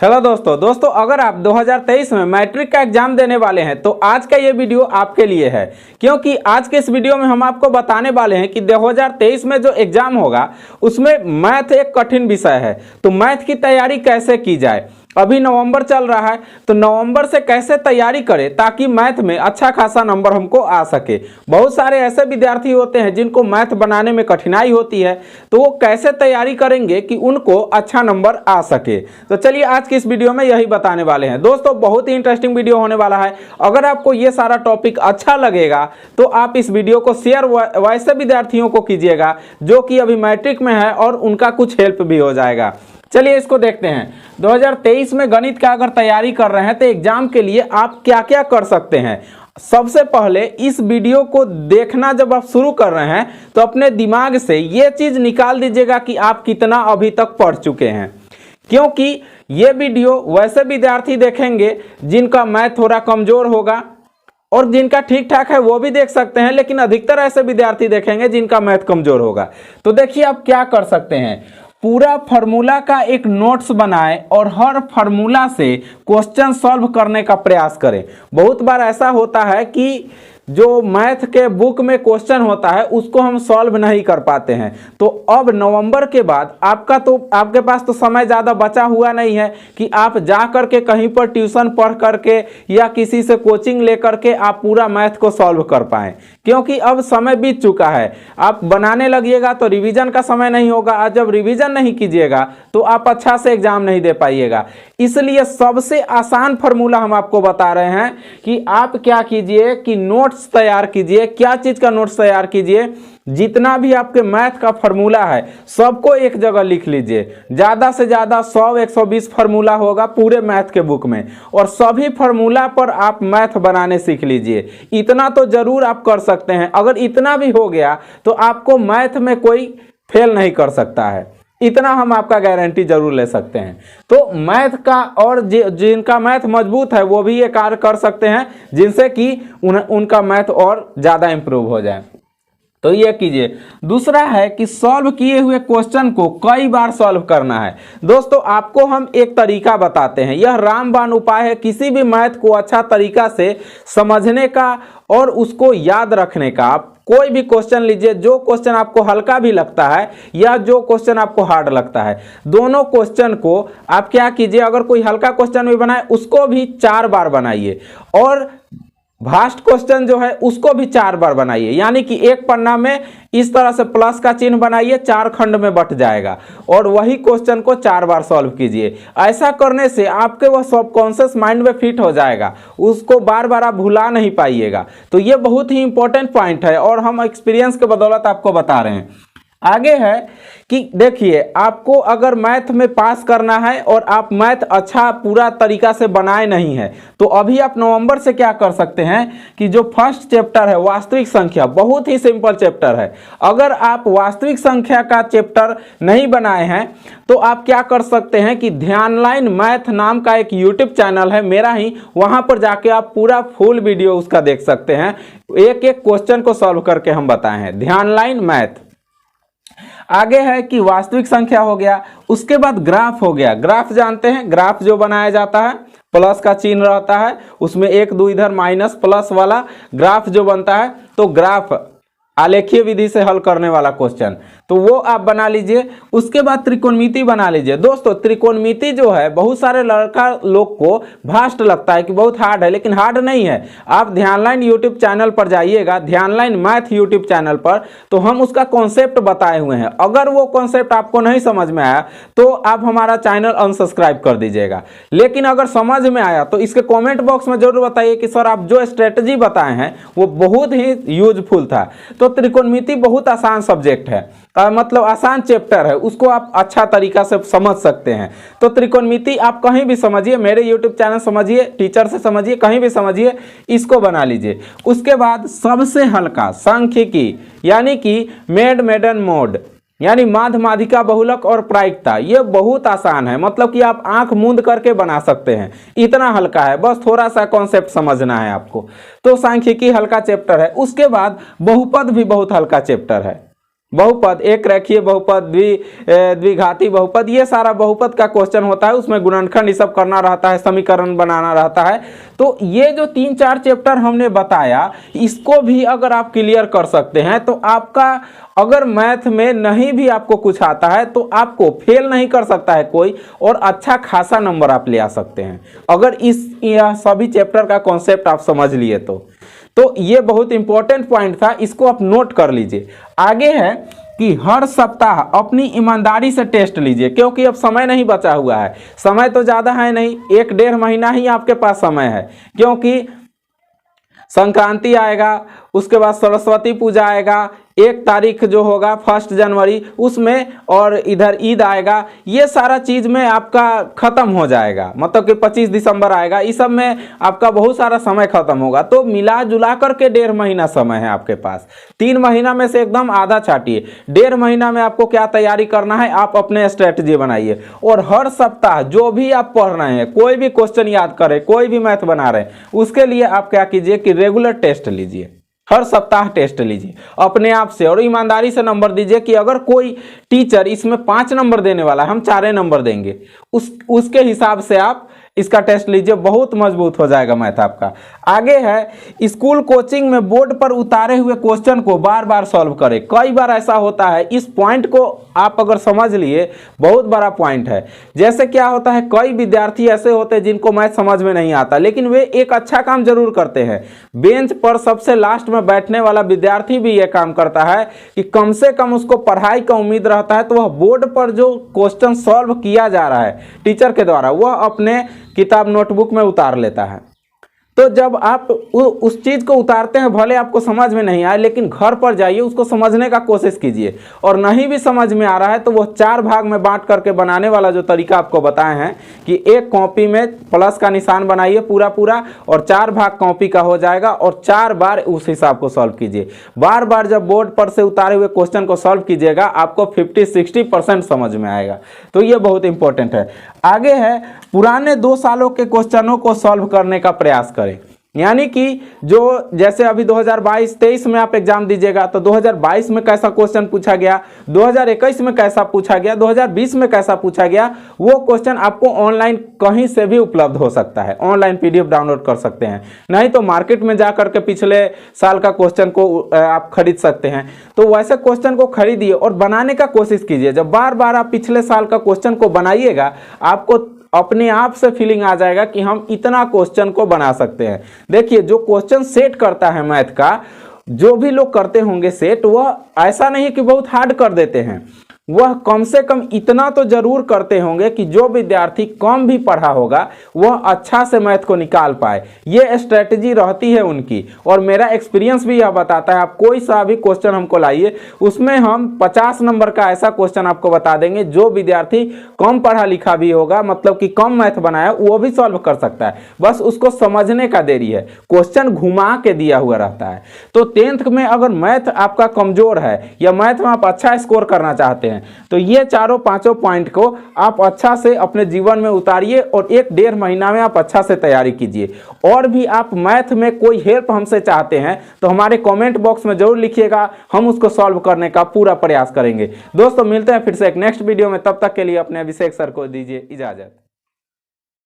Hello दोस्तों अगर आप 2023 में मैट्रिक का एग्जाम देने वाले हैं तो आज का ये वीडियो आपके लिए है, क्योंकि आज के इस वीडियो में हम आपको बताने वाले हैं कि 2023 में जो एग्जाम होगा उसमें मैथ एक कठिन विषय है। तो मैथ की तैयारी कैसे की जाए। अभी नवंबर चल रहा है तो नवंबर से कैसे तैयारी करें ताकि मैथ में अच्छा खासा नंबर हमको आ सके। बहुत सारे ऐसे विद्यार्थी होते हैं जिनको मैथ बनाने में कठिनाई होती है, तो वो कैसे तैयारी करेंगे कि उनको अच्छा नंबर आ सके। तो चलिए आज की इस वीडियो में यही बताने वाले हैं। दोस्तों बहुत ही इंटरेस्टिंग वीडियो होने वाला है। अगर आपको ये सारा टॉपिक अच्छा लगेगा तो आप इस वीडियो को शेयर वैसे विद्यार्थियों को कीजिएगा जो कि अभी मैट्रिक में है और उनका कुछ हेल्प भी हो जाएगा। चलिए इसको देखते हैं। 2023 में गणित का अगर तैयारी कर रहे हैं तो एग्जाम के लिए आप क्या क्या कर सकते हैं। सबसे पहले इस वीडियो को देखना जब आप शुरू कर रहे हैं तो अपने दिमाग से ये चीज निकाल दीजिएगा कि आप कितना अभी तक पढ़ चुके हैं, क्योंकि ये वीडियो वैसे विद्यार्थी देखेंगे जिनका मैथ थोड़ा कमजोर होगा, और जिनका ठीक ठाक है वो भी देख सकते हैं, लेकिन अधिकतर ऐसे विद्यार्थी देखेंगे जिनका मैथ कमजोर होगा। तो देखिए आप क्या कर सकते हैं, पूरा फार्मूला का एक नोट्स बनाएं और हर फार्मूला से क्वेश्चन सॉल्व करने का प्रयास करें। बहुत बार ऐसा होता है कि जो मैथ के बुक में क्वेश्चन होता है उसको हम सॉल्व नहीं कर पाते हैं। तो अब नवंबर के बाद आपके पास तो समय ज़्यादा बचा हुआ नहीं है कि आप जा करके कहीं पर ट्यूशन पढ़ करके या किसी से कोचिंग ले करके आप पूरा मैथ को सॉल्व कर पाएँ, क्योंकि अब समय बीत चुका है। आप बनाने लगिएगा तो रिवीजन का समय नहीं होगा, और जब रिवीजन नहीं कीजिएगा तो आप अच्छा से एग्जाम नहीं दे पाइएगा। इसलिए सबसे आसान फार्मूला हम आपको बता रहे हैं कि आप क्या कीजिए कि नोट्स तैयार कीजिए। क्या चीज का नोट्स तैयार कीजिए, जितना भी आपके मैथ का फार्मूला है सबको एक जगह लिख लीजिए। ज्यादा से ज्यादा 100-120 फार्मूला होगा पूरे मैथ के बुक में, और सभी फार्मूला पर आप मैथ बनाने सीख लीजिए। इतना तो जरूर आप कर सकते हैं। अगर इतना भी हो गया तो आपको मैथ में कोई फेल नहीं कर सकता है, इतना हम आपका गारंटी जरूर ले सकते हैं। तो मैथ का, और जिनका मैथ मजबूत है वो भी ये कार्य कर सकते हैं जिनसे कि उनका मैथ और ज़्यादा इंप्रूव हो जाए। तो ये कीजिए। दूसरा है कि सॉल्व किए हुए क्वेश्चन को कई बार सॉल्व करना है। दोस्तों आपको हम एक तरीका बताते हैं, यह रामबाण उपाय है किसी भी मैथ को अच्छा तरीका से समझने का और उसको याद रखने का। आप कोई भी क्वेश्चन लीजिए, जो क्वेश्चन आपको हल्का भी लगता है या जो क्वेश्चन आपको हार्ड लगता है, दोनों क्वेश्चन को आप क्या कीजिए, अगर कोई हल्का क्वेश्चन भी बनाए उसको भी 4 बार बनाइए, और भास्ट क्वेश्चन जो है उसको भी 4 बार बनाइए। यानी कि एक पन्ना में इस तरह से प्लस का चिन्ह बनाइए, 4 खंड में बट जाएगा, और वही क्वेश्चन को 4 बार सॉल्व कीजिए। ऐसा करने से आपके वह सबकॉन्शियस माइंड में फिट हो जाएगा, उसको बार बार आप भुला नहीं पाइएगा। तो ये बहुत ही इंपॉर्टेंट पॉइंट है और हम एक्सपीरियंस के बदौलत आपको बता रहे हैं। आगे है कि देखिए, आपको अगर मैथ में पास करना है और आप मैथ अच्छा पूरा तरीका से बनाए नहीं है तो अभी आप नवंबर से क्या कर सकते हैं कि जो फर्स्ट चैप्टर है वास्तविक संख्या, बहुत ही सिंपल चैप्टर है। अगर आप वास्तविक संख्या का चैप्टर नहीं बनाए हैं तो आप क्या कर सकते हैं कि ध्यानलाइन मैथ नाम का एक यूट्यूब चैनल है मेरा ही, वहां पर जाके आप पूरा फुल वीडियो उसका देख सकते हैं। एक एक क्वेश्चन को सॉल्व करके हम बताए हैं, ध्यानलाइन मैथ। आगे है कि वास्तविक संख्या हो गया, उसके बाद ग्राफ हो गया। ग्राफ जानते हैं, ग्राफ जो बनाया जाता है प्लस का चिन्ह रहता है, उसमें 1 2 इधर माइनस प्लस वाला ग्राफ जो बनता है, तो ग्राफ आलेखीय विधि से हल करने वाला क्वेश्चन, तो वो आप बना लीजिए। उसके बाद त्रिकोणमिति बना लीजिए। दोस्तों त्रिकोणमिति जो है बहुत सारे लड़का लोग को भास्ट लगता है कि बहुत हार्ड है, लेकिन हार्ड नहीं है। आप ध्यानलाइन यूट्यूब चैनल पर जाइएगा, ध्यानलाइन मैथ यूट्यूब चैनल पर, तो हम उसका कॉन्सेप्ट बताए हुए हैं। अगर वो कॉन्सेप्ट आपको नहीं समझ में आया तो आप हमारा चैनल अनसब्सक्राइब कर दीजिएगा, लेकिन अगर समझ में आया तो इसके कॉमेंट बॉक्स में जरूर बताइए कि सर आप जो स्ट्रेटजी बताए हैं वो बहुत ही यूजफुल था। तो त्रिकोणमिति बहुत आसान सब्जेक्ट है, मतलब आसान चैप्टर है, उसको आप अच्छा तरीका से समझ सकते हैं। तो त्रिकोणमिति आप कहीं भी समझिए, मेरे YouTube चैनल समझिए, टीचर से समझिए, कहीं भी समझिए, इसको बना लीजिए। उसके बाद सबसे हल्का सांख्यिकी, यानी कि मेडन मोड, यानी माध्य माध्यिका बहुलक और प्रायिकता, ये बहुत आसान है, मतलब कि आप आंख मूंद करके बना सकते हैं, इतना हल्का है, बस थोड़ा सा कॉन्सेप्ट समझना है आपको। तो सांख्यिकी हल्का चैप्टर है। उसके बाद बहुपद भी बहुत हल्का चैप्टर है, बहुपद, एक रेखीय बहुपद, द्विघाती बहुपद, ये सारा बहुपद का क्वेश्चन होता है। उसमें गुणनखंड ये सब करना रहता है, समीकरण बनाना रहता है। तो ये जो 3-4 चैप्टर हमने बताया, इसको भी अगर आप क्लियर कर सकते हैं तो आपका, अगर मैथ में नहीं भी आपको कुछ आता है तो आपको फेल नहीं कर सकता है कोई, और अच्छा खासा नंबर आप ले आ सकते हैं अगर यह सभी चैप्टर का कॉन्सेप्ट आप समझ लिए तो ये बहुत इंपॉर्टेंट पॉइंट था, इसको आप नोट कर लीजिए। आगे है कि हर सप्ताह अपनी ईमानदारी से टेस्ट लीजिए, क्योंकि अब समय नहीं बचा हुआ है। समय तो ज़्यादा है नहीं, 1-1.5 महीना ही आपके पास समय है, क्योंकि संक्रांति आएगा, उसके बाद सरस्वती पूजा आएगा, 1 तारीख जो होगा 1 जनवरी उसमें, और इधर ईद आएगा। ये सारा चीज़ में आपका ख़त्म हो जाएगा, मतलब कि 25 दिसंबर आएगा, इस सब में आपका बहुत सारा समय ख़त्म होगा। तो मिला जुला करके 1.5 महीना समय है आपके पास। 3 महीना में से एकदम आधा छाटिए, 1.5 महीना में आपको क्या तैयारी करना है, आप अपने स्ट्रेटजी बनाइए। और हर सप्ताह जो भी आप पढ़ रहे हैं, कोई भी क्वेश्चन याद करें, कोई भी मैथ बना रहे हैं, उसके लिए आप क्या कीजिए कि रेगुलर टेस्ट लीजिए, हर सप्ताह टेस्ट लीजिए अपने आप से, और ईमानदारी से नंबर दीजिए कि अगर कोई टीचर इसमें 5 नंबर देने वाला है, हम 4 नंबर देंगे, उसके हिसाब से आप इसका टेस्ट लीजिए, बहुत मजबूत हो जाएगा मैथ आपका। आगे है स्कूल कोचिंग में बोर्ड पर उतारे हुए क्वेश्चन को बार बार सॉल्व करें। कई बार ऐसा होता है, इस पॉइंट को आप अगर समझ लिए, बहुत बड़ा पॉइंट है। जैसे क्या होता है, कई विद्यार्थी ऐसे होते हैं जिनको मैथ समझ में नहीं आता, लेकिन वे एक अच्छा काम जरूर करते हैं। बेंच पर सबसे लास्ट में बैठने वाला विद्यार्थी भी यह काम करता है कि कम से कम उसको पढ़ाई का उम्मीद रहता है, तो वह बोर्ड पर जो क्वेश्चन सॉल्व किया जा रहा है टीचर के द्वारा, वह अपने किताब नोटबुक में उतार लेता है। तो जब आप उस चीज़ को उतारते हैं, भले आपको समझ में नहीं आए, लेकिन घर पर जाइए, उसको समझने का कोशिश कीजिए। और नहीं भी समझ में आ रहा है तो वो 4 भाग में बांट करके बनाने वाला जो तरीका आपको बताए हैं कि एक कॉपी में प्लस का निशान बनाइए पूरा पूरा, और 4 भाग कॉपी का हो जाएगा, और 4 बार उस हिसाब को सॉल्व कीजिए। बार बार जब बोर्ड पर से उतारे हुए क्वेश्चन को सॉल्व कीजिएगा, आपको 50-60% समझ में आएगा। तो ये बहुत इंपॉर्टेंट है। आगे है पुराने 2 सालों के क्वेश्चनों को सॉल्व करने का प्रयास करें। यानी कि जो जैसे अभी 2022-23 में आप एग्जाम दीजिएगा, तो 2022 में कैसा क्वेश्चन पूछा गया, 2021 में कैसा पूछा गया, 2020 में कैसा पूछा गया, वो क्वेश्चन आपको ऑनलाइन कहीं से भी उपलब्ध हो सकता है। ऑनलाइन PDF डाउनलोड कर सकते हैं, नहीं तो मार्केट में जा करके पिछले साल का क्वेश्चन को आप खरीद सकते हैं। तो वैसे क्वेश्चन को खरीदिए और बनाने का कोशिश कीजिए। जब बार बार आप पिछले साल का क्वेश्चन को बनाइएगा, आपको अपने आप से फीलिंग आ जाएगा कि हम इतना क्वेश्चन को बना सकते हैं। देखिए, जो क्वेश्चन सेट करता है मैथ का, जो भी लोग करते होंगे सेट, वह ऐसा नहीं कि बहुत हार्ड कर देते हैं, वह कम से कम इतना तो जरूर करते होंगे कि जो विद्यार्थी कम भी पढ़ा होगा वह अच्छा से मैथ को निकाल पाए। ये स्ट्रेटजी रहती है उनकी, और मेरा एक्सपीरियंस भी यह बताता है। आप कोई सा भी क्वेश्चन हमको लाइए, उसमें हम 50 नंबर का ऐसा क्वेश्चन आपको बता देंगे जो विद्यार्थी कम पढ़ा लिखा भी होगा, मतलब कि कम मैथ बनाया, वो भी सॉल्व कर सकता है। बस उसको समझने का देरी है, क्वेश्चन घुमा के दिया हुआ रहता है। तो 10th में अगर मैथ आपका कमजोर है या मैथ में आप अच्छा स्कोर करना चाहते हैं, तो ये 4-5 पॉइंट को आप अच्छा से अपने जीवन में उतारिए, और 1-1.5 महीना में आप अच्छा से तैयारी कीजिए। और भी आप मैथ में कोई हेल्प हमसे चाहते हैं तो हमारे कमेंट बॉक्स में जरूर लिखिएगा, हम उसको सॉल्व करने का पूरा प्रयास करेंगे। दोस्तों, मिलते हैं फिर से एक नेक्स्ट वीडियो में, तब तक के लिए अपने अभिषेक सर को दीजिए इजाजत।